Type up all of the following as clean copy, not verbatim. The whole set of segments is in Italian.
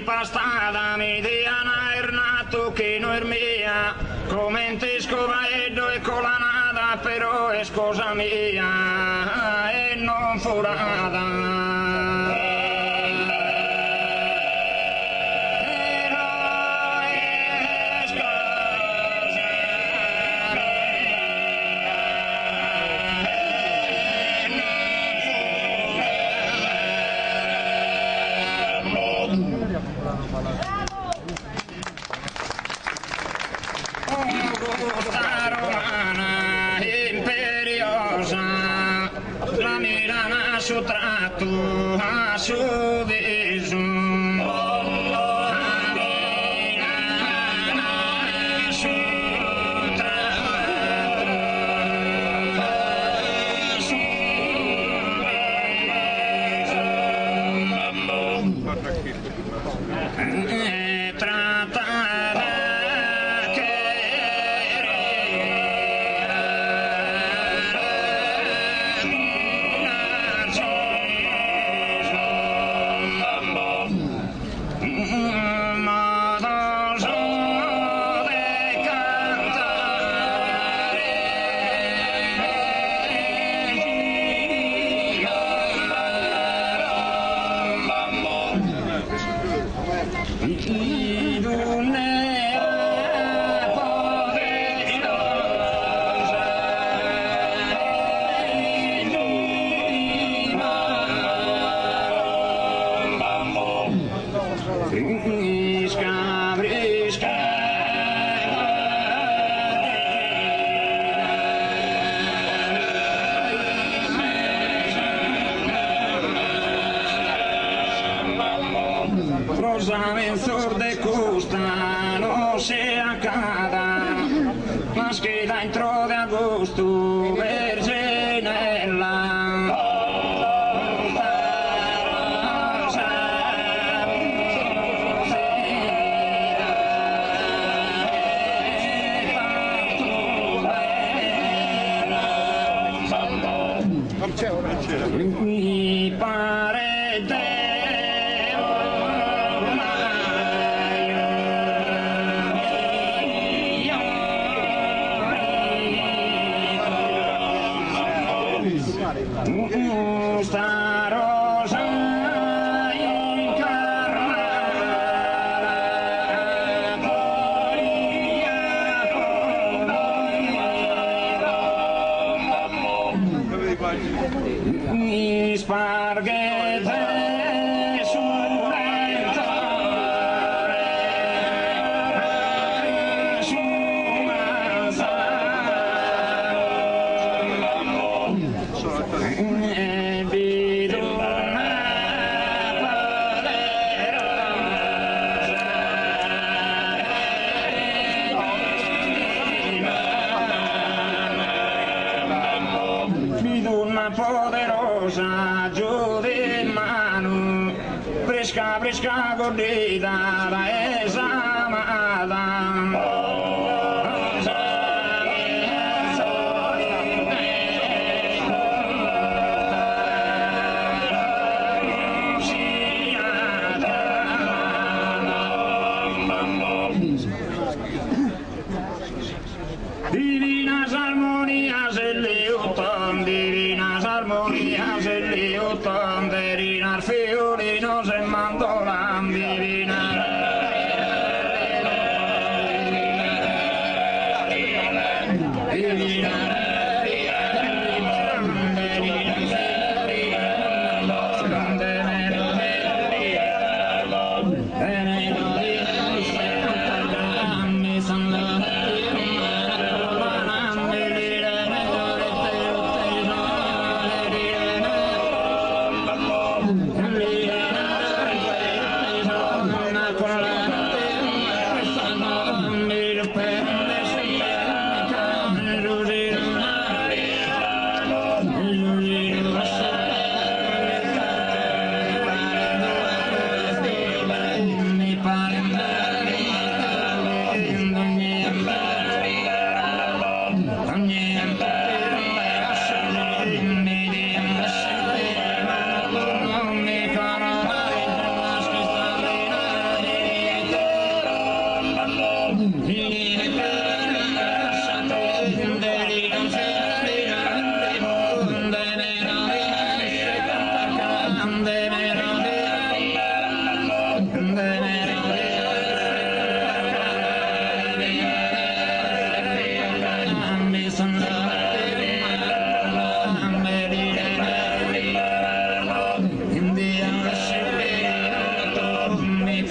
impastata mi diana ernato che non è mia, come in tesco vaedo e colanata, però è scusa mia e non furata. Augusta Romana imperiosa, la Milana su tratto a suo viso. Sorde costa non si accada, ma scheda entro d'agosto verginella. Mi pare sta rosa mi sparghete poderosa giù di mano, fresca fresca gordita da esamata. Divinas armonias el liuton, divinas armonias el liuton, derinar fiorinos en mandolan, divinas.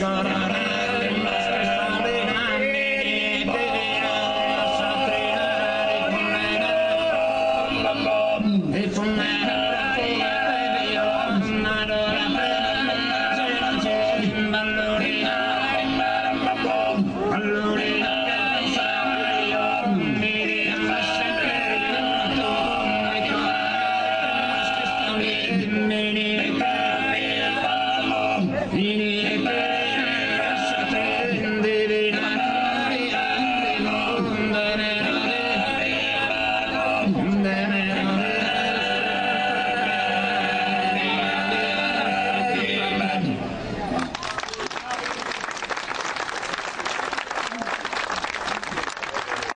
God.